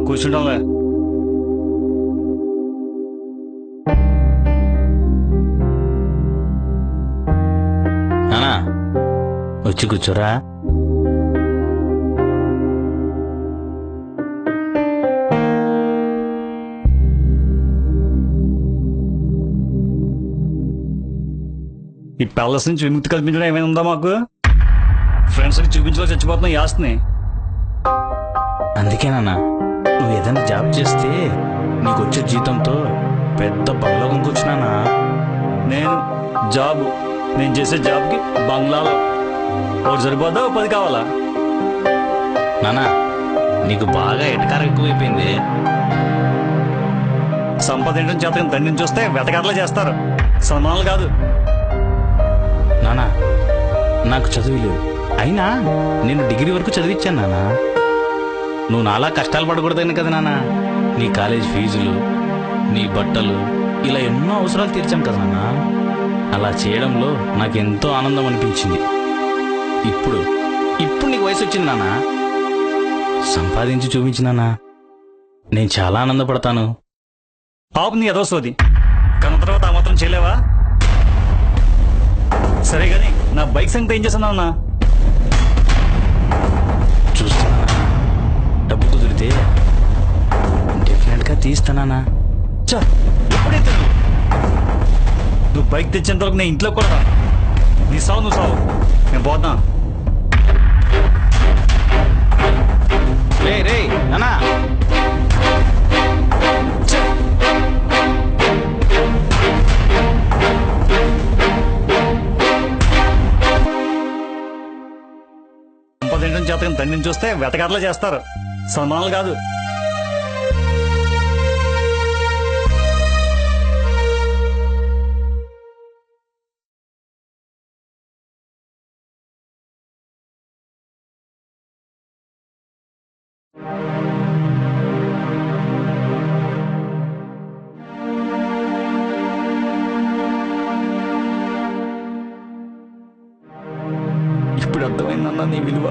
కూర్చుంటాంలే. నానా వచ్చి కూర్చోరా. ఈ ప్యాలెస్ నుంచి విముక్తి కల్పించడం ఏమైనా ఉందా మాకు? ఫ్రెండ్స్కి చూపించలో చచ్చిపోతున్నాం యాస్ని. అందుకేనా నువ్వు ఏదైనా జాబ్ చేస్తే నీకు వచ్చే జీతంతో పెద్ద బంగ్లా కొనుక్కొచ్చినానా. నేను చేసే జాబ్కి బంగ్లాలో ఒకటి సరిపోద్దా, 10 కావాలా? నానా నీకు బాగా ఎటకారం ఎక్కువైపోయింది. సంపాదించడం చేత తండ్రిని చూస్తే వెతకాట్లా చేస్తారు, సన్మానాలు కాదు. నానా నాకు చదువు లేదు, అయినా నేను డిగ్రీ వరకు చదివించాను నానా. నువ్వు నాలా కష్టాలు పడకూడదని కదా నాన్న నీ కాలేజ్ ఫీజులు, నీ బట్టలు, ఇలా ఎన్నో అవసరాలు తీర్చాను కదా నాన్న. అలా చేయడంలో నాకెంతో ఆనందం అనిపించింది. ఇప్పుడు నీకు వయసు వచ్చింది నాన్న, సంపాదించి చూపించినానా నేను చాలా ఆనందపడతాను. పాప నీ ఏదో సోది కన్న తర్వాత ఆ మాత్రం చేయలేవా? సరే గాని నా బైక్ సంగతి ఏం చేస్తున్నావు అన్నా? చూస్తున్నా డబ్బు కుదిరితే డెఫినెట్గా తీస్తానా. ఎప్పుడైతే నువ్వు బైక్ తెచ్చేంత వరకు నేను ఇంట్లో కూడా నువ్వు సావు నేను పోతా. రే నానా సంపాదించడం చేత తండ్రిని చూస్తే వెతకాట్లా చేస్తారు, సన్మానాలు కాదు. ఇప్పుడు అర్థమైందన్నా నీ విలువ.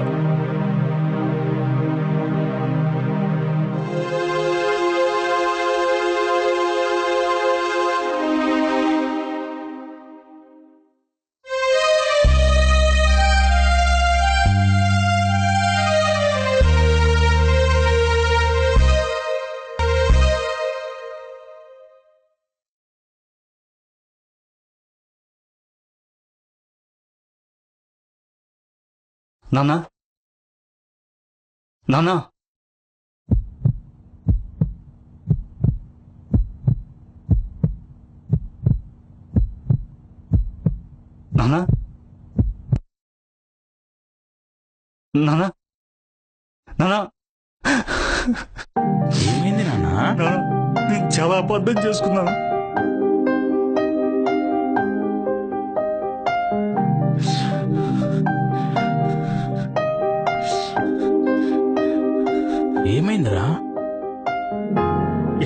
నానా నానా నానా నానా నానా ఏమైంది నాన్న? నేను చాలా అబద్ధం చేసుకున్నాను. ఏమైందిరా?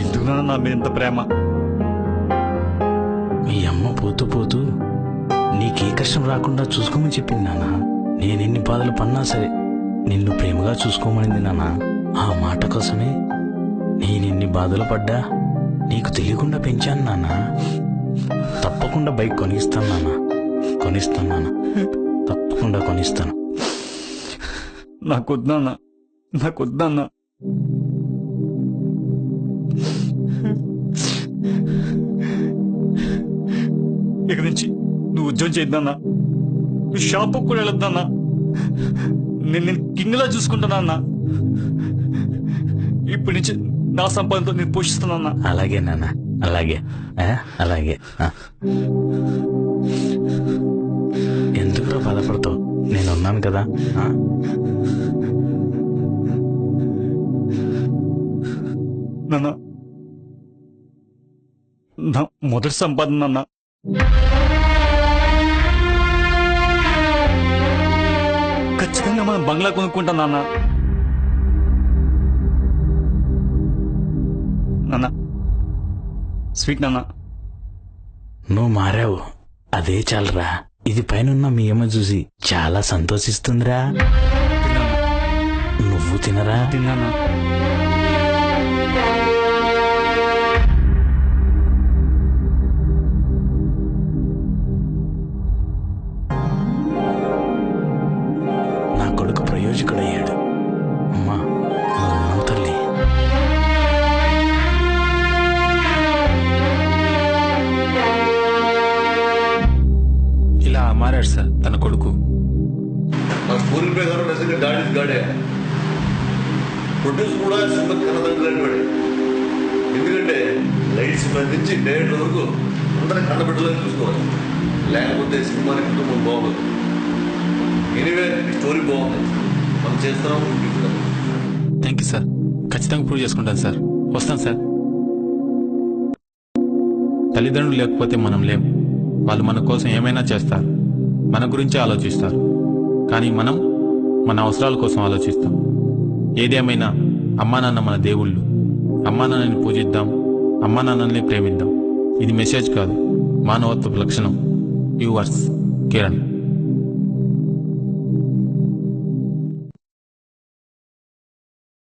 ఎందుకు నా మీద ఇంత ప్రేమ? మీ అమ్మ పోతూ నీకే కష్టం రాకుండా చూసుకోమని చెప్పింది నాన్న. నేనెన్ని బాధలు పడినా సరే నిన్ను ప్రేమగా చూసుకోమనింది నాన్న. ఆ మాట కోసమే నేనెన్ని బాధలు పడ్డా నీకు తెలియకుండా పెంచాను నాన్న. తప్పకుండా బైక్ కొనిస్తాను నాన్న, తప్పకుండా కొనిస్తాను. నాకొద్దన్నా. ఇక నుంచి నువ్వు ఉద్యోగం చేద్దాన్నా, నువ్వు షాపుకు కూడా వెళ్ళొద్దన్నా. నేను కింగ్లా చూసుకుంటానన్నా. ఇప్పటి నుంచి నా సంపాదనతో నేను పోషిస్తానన్నా. అలాగే నాన్న, అలాగే. ఎందుకు బాధపడతావు? నేనున్నాను కదా. నాన్న, నా మొదటి సంపాదన అన్న ఖచ్చితంగా మనం బంగ్లా కొనుక్కుంటాం నాన్న. నాన్న స్వీట్ నాన్న. నువ్వు మారావు, అదే చాలరా. ఇది పైన మీ అమ్మ చూసి చాలా సంతోషిస్తుందిరా. నువ్వు తినరా? తిన్నానా? నా కొడుకు ప్రయోజకుడయ్యాడు. అమ్మా నువ్వు ఉన్నావు తల్లి. ఇలా మారాడు సార్ తన కొడుకు. నా స్కూల్ ప్రకారం నిజంగా గాడి గాడే ప్రొడ్యూస్ కూడా సినిమా కన్నదండ్రులు పడి, ఎందుకంటే లైట్స్ మీద నుంచి డైరెక్టర్ వరకు అందరినీ కన్నబిడ్డలని చూసుకోవాలి, లేకపోతే సినిమా కుటుంబం బాగోదు. ఎనీవే స్టోరీ బాగుంది, మనం చేస్తున్నాం. Thank you sir. ఖచ్చితంగా ప్రూవ్ చేసుకుంటాను సార్. వస్తాను సార్. తల్లిదండ్రులు లేకపోతే మనం లేం. వాళ్ళు మన కోసం ఏమైనా చేస్తారు, మన గురించే ఆలోచిస్తారు. కానీ మనం మన అవసరాల కోసం ఆలోచిస్తాం. ఏదేమైనా అమ్మా నాన్న మన దేవుళ్ళు. అమ్మా నాన్నని పూజిద్దాం, అమ్మా నాన్నల్ని ప్రేమిద్దాం. ఇది మెసేజ్ కాదు, మానవత్వపు లక్షణం. యువర్స్ కిరణ్.